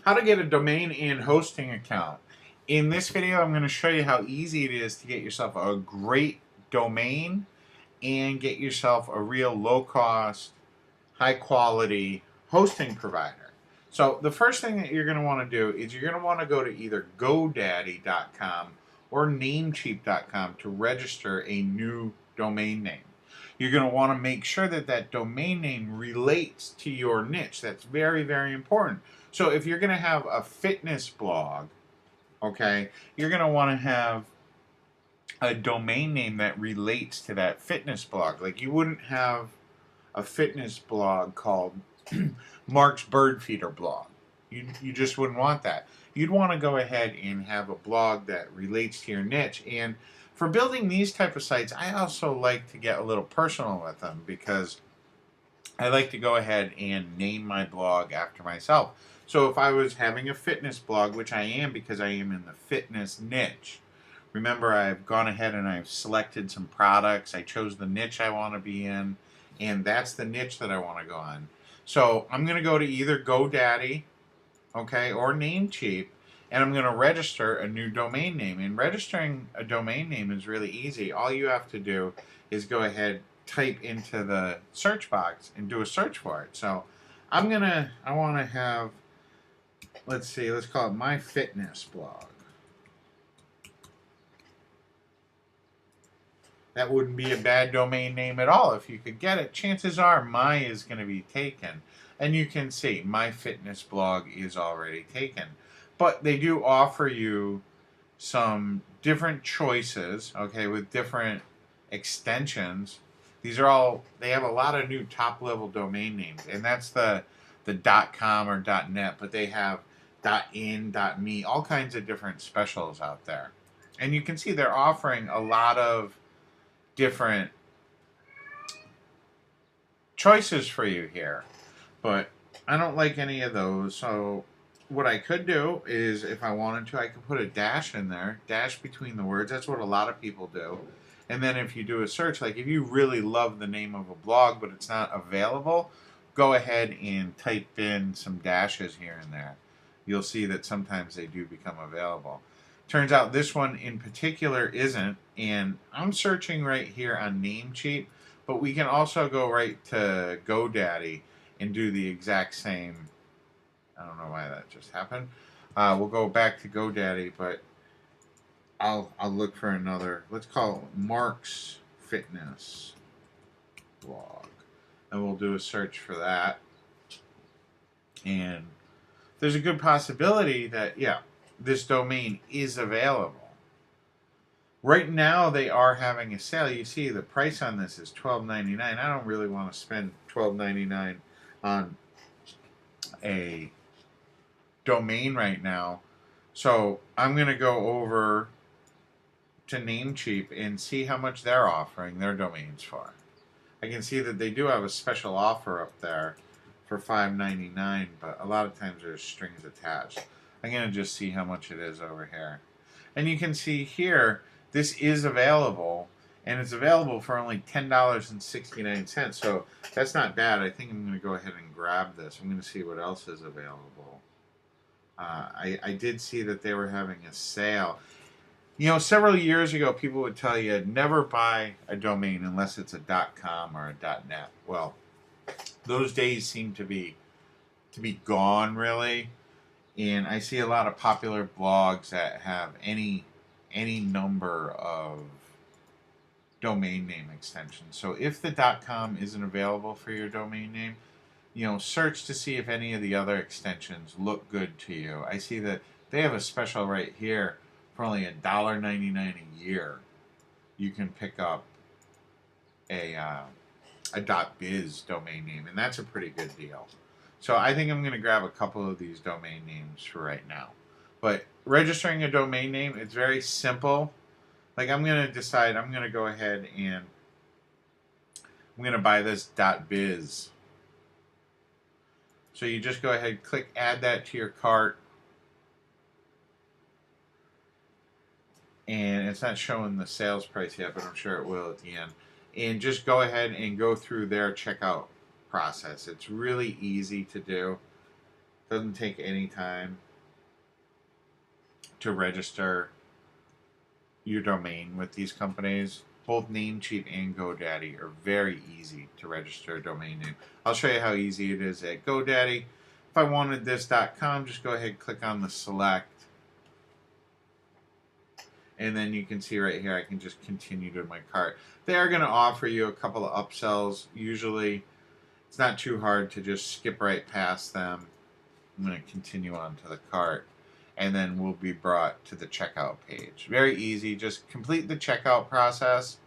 How to get a domain and hosting account. In this video, I'm going to show you how easy it is to get yourself a great domain and get yourself a real low-cost, high-quality hosting provider. So the first thing that you're going to want to do is you're going to want to go to either GoDaddy.com or Namecheap.com to register a new domain name. You're going to want to make sure that that domain name relates to your niche. That's very, very important. So if you're going to have a fitness blog, okay, you're going to want to have a domain name that relates to that fitness blog. Like you wouldn't have a fitness blog called Mark's Bird Feeder blog. You just wouldn't want that. You'd want to go ahead and have a blog that relates to your niche. And for building these type of sites, I also like to get a little personal with them because I like to go ahead and name my blog after myself. So if I was having a fitness blog, which I am because I am in the fitness niche, remember I've gone ahead and I've selected some products. I chose the niche I want to be in, and that's the niche that I want to go on. So I'm going to go to either GoDaddy, okay, or Namecheap, and I'm going to register a new domain name. And registering a domain name is really easy. All you have to do is go ahead, type into the search box and do a search for it. So I want to have, let's call it My Fitness Blog. That wouldn't be a bad domain name at all if you could get it. Chances are My is going to be taken. And you can see My Fitness Blog is already taken. But they do offer you some different choices, okay, with different extensions. These are all, they have a lot of new top level domain names, and that's the .com or .net, but they have .in, .me, all kinds of different specials out there. And you can see they're offering a lot of different choices for you here, but I don't like any of those. So what I could do is, if I wanted to, I could put a dash in there, dash between the words. That's what a lot of people do. And then if you do a search, like if you really love the name of a blog but it's not available, go ahead and type in some dashes here and there. You'll see that sometimes they do become available. Turns out this one in particular isn't, and I'm searching right here on Namecheap, but we can also go right to GoDaddy and do the exact same. I don't know why that just happened. We'll go back to GoDaddy, but I'll look for another. Let's call it Mark's Fitness Blog, and we'll do a search for that. And there's a good possibility that, yeah, this domain is available. Right now they are having a sale. You see the price on this is $12.99. I don't really want to spend $12.99 on a domain right now. So I'm going to go over to Namecheap and see how much they're offering their domains for. I can see that they do have a special offer up there for $5.99, but a lot of times there's strings attached. I'm going to just see how much it is over here. And you can see here, this is available, and it's available for only $10.69. So that's not bad. I think I'm going to go ahead and grab this. I'm going to see what else is available. I did see that they were having a sale. You know, several years ago, people would tell you never buy a domain unless it's a .com or a .net. Well, those days seem to be gone, really. And I see a lot of popular blogs that have any number of domain name extensions. So if the .com isn't available for your domain name, you know, search to see if any of the other extensions look good to you. I see that they have a special right here for only $1.99 a year. You can pick up a .biz domain name, and that's a pretty good deal. So I think I'm going to grab a couple of these domain names for right now. But registering a domain name, it's very simple. Like I'm going to decide, I'm going to go ahead and I'm going to buy this .biz. So you just go ahead, click add that to your cart. And it's not showing the sales price yet, but I'm sure it will at the end. And just go ahead and go through their checkout process. It's really easy to do. Doesn't take any time to register your domain with these companies. Both Namecheap and GoDaddy are very easy to register a domain name. I'll show you how easy it is at GoDaddy. If I wanted this.com, just go ahead and click on the select. And then you can see right here, I can just continue to my cart. They are going to offer you a couple of upsells. Usually, it's not too hard to just skip right past them. I'm going to continue on to the cart. And then we'll be brought to the checkout page. Very easy. Just complete the checkout process.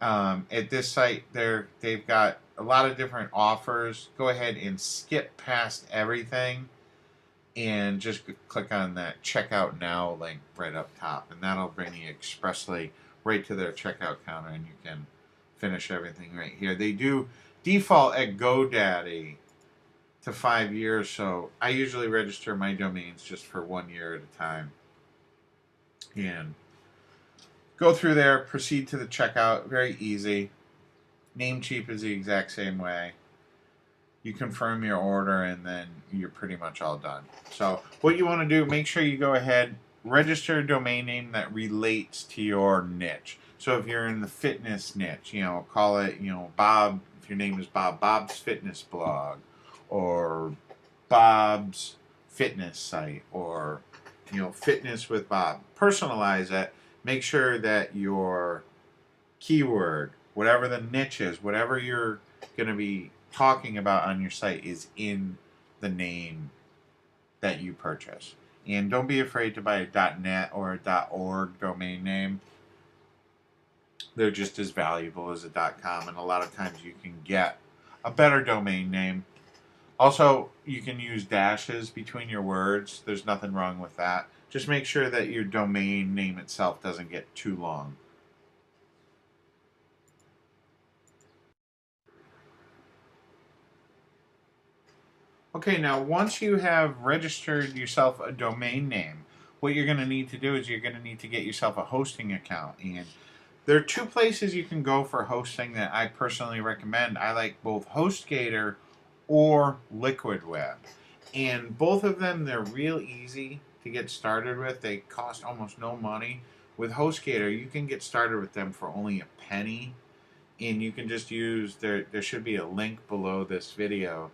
At this site, they've got a lot of different offers. Go ahead and skip past everything and just click on that checkout now link right up top, and that'll bring you expressly right to their checkout counter, and you can finish everything right here. They do default at GoDaddy to 5 years, so I usually register my domains just for 1 year at a time. And go through there, proceed to the checkout, very easy. Namecheap is the exact same way. You confirm your order, and then you're pretty much all done. So what you want to do, make sure you go ahead, register a domain name that relates to your niche. So if you're in the fitness niche, call it, Bob, if your name is Bob, Bob's Fitness Blog, or Bob's Fitness Site, or, Fitness with Bob. Personalize it. Make sure that your keyword, whatever the niche is, whatever you're going to be talking about on your site, is in the name that you purchase. And don't be afraid to buy a .net or a .org domain name. They're just as valuable as a .com, and a lot of times you can get a better domain name. Also, you can use dashes between your words. There's nothing wrong with that. Just make sure that your domain name itself doesn't get too long. Okay, now once you have registered yourself a domain name, what you're going to need to do is you're going to need to get yourself a hosting account. And there are two places you can go for hosting that I personally recommend. I like both HostGator or Liquid Web. And both of them, they're real easy to get started with. They cost almost no money. With HostGator, you can get started with them for only a penny. And you can just use, there should be a link below this video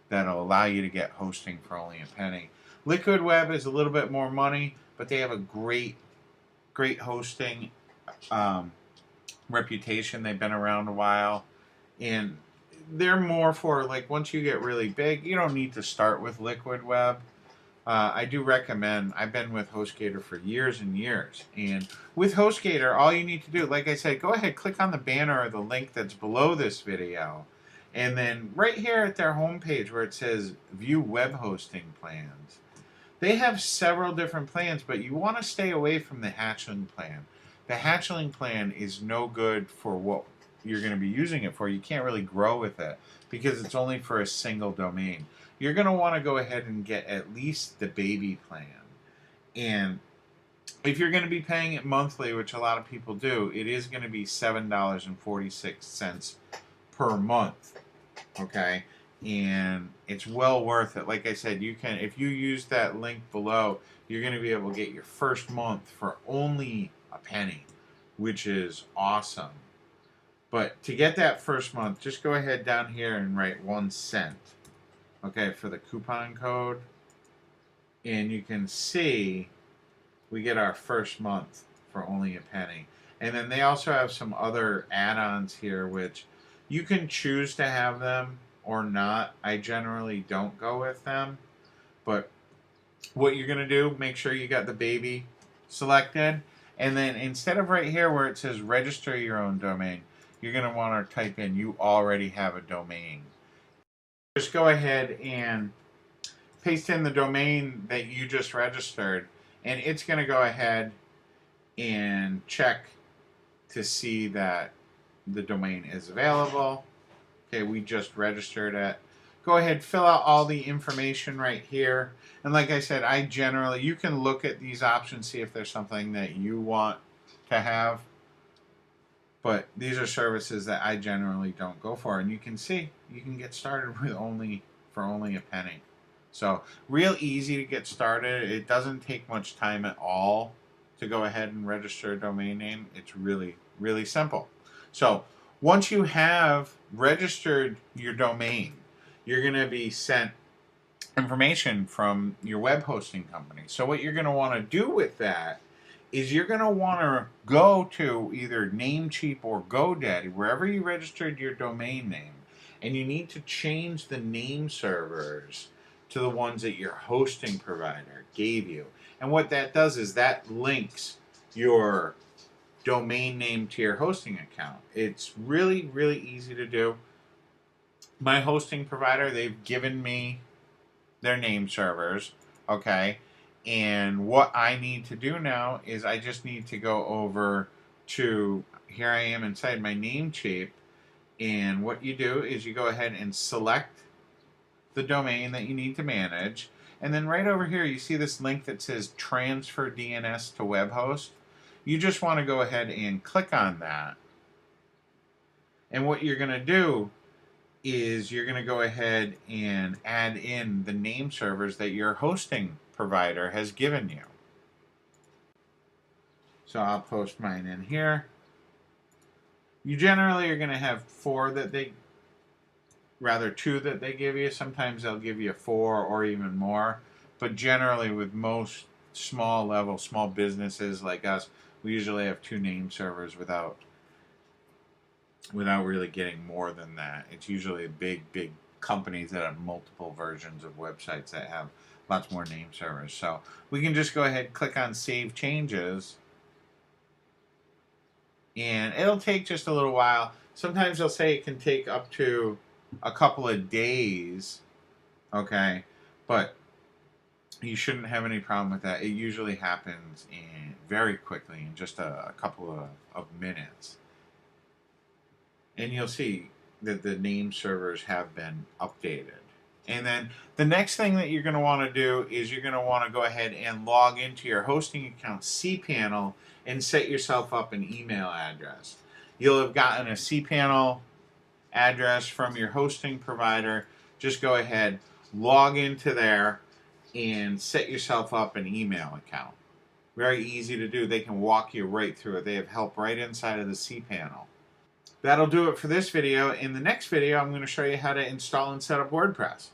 that'll allow you to get hosting for only a penny. Liquid Web is a little bit more money, but they have a great hosting reputation. They've been around a while, and they're more for, like, once you get really big, you don't need to start with Liquid Web. I do recommend, I've been with HostGator for years and years, and with HostGator, all you need to do, like I said, go ahead, click on the banner or the link that's below this video, and then right here at their homepage where it says View Web Hosting Plans, they have several different plans, but you want to stay away from the hatchling plan. The hatchling plan is no good for what you're going to be using it for. You can't really grow with it because it's only for a single domain. You're going to want to go ahead and get at least the baby plan. And if you're going to be paying it monthly, which a lot of people do, it is going to be $7.46 per month. Okay? And it's well worth it. Like I said, you can, if you use that link below, you're going to be able to get your first month for only a penny, which is awesome. But to get that first month, just go ahead down here and write 1 cent, okay, for the coupon code. And you can see we get our first month for only a penny. And then they also have some other add-ons here, which you can choose to have them or not. I generally don't go with them. But what you're going to do, make sure you got the baby selected. And then instead of right here where it says register your own domain, you're going to want to type in you already have a domain. Just go ahead and paste in the domain that you just registered, and it's going to go ahead and check to see that the domain is available. Okay, we just registered it. Go ahead, fill out all the information right here. And like I said, you can look at these options, see if there's something that you want to have. But these are services that I generally don't go for. And you can see, you can get started with only a penny. So real easy to get started. It doesn't take much time at all to go ahead and register a domain name. It's really, really simple. So once you have registered your domain, you're going to be sent information from your web hosting company. So what you're going to want to do with that is you're going to want to go to either Namecheap or GoDaddy, wherever you registered your domain name, and you need to change the name servers to the ones that your hosting provider gave you. And what that does is that links your domain name to your hosting account. It's really, really easy to do. My hosting provider, they've given me their name servers, okay? And what I need to do now is I just need to go over to, here I am inside my Namecheap, and what you do is you go ahead and select the domain that you need to manage, and then right over here you see this link that says transfer DNS to web host. You just want to go ahead and click on that, and what you're going to do is you're going to go ahead and add in the name servers that your hosting provider has given you. So I'll post mine in here. You generally are going to have two that they give you. Sometimes they'll give you 4 or even more. But generally with most small businesses like us, we usually have 2 name servers without really getting more than that. It's usually big companies that have multiple versions of websites that have lots more name servers. So we can just go ahead and click on Save Changes, and it'll take just a little while. Sometimes they'll say it can take up to a couple of days, okay? But you shouldn't have any problem with that. It usually happens very quickly, in just a couple of minutes. And you'll see that the name servers have been updated. And then the next thing that you're going to want to do is you're going to want to go ahead and log into your hosting account cPanel and set yourself up an email address. You'll have gotten a cPanel address from your hosting provider. Just go ahead, log into there, and set yourself up an email account. Very easy to do. They can walk you right through it. They have help right inside of the cPanel. That'll do it for this video. In the next video, I'm going to show you how to install and set up WordPress.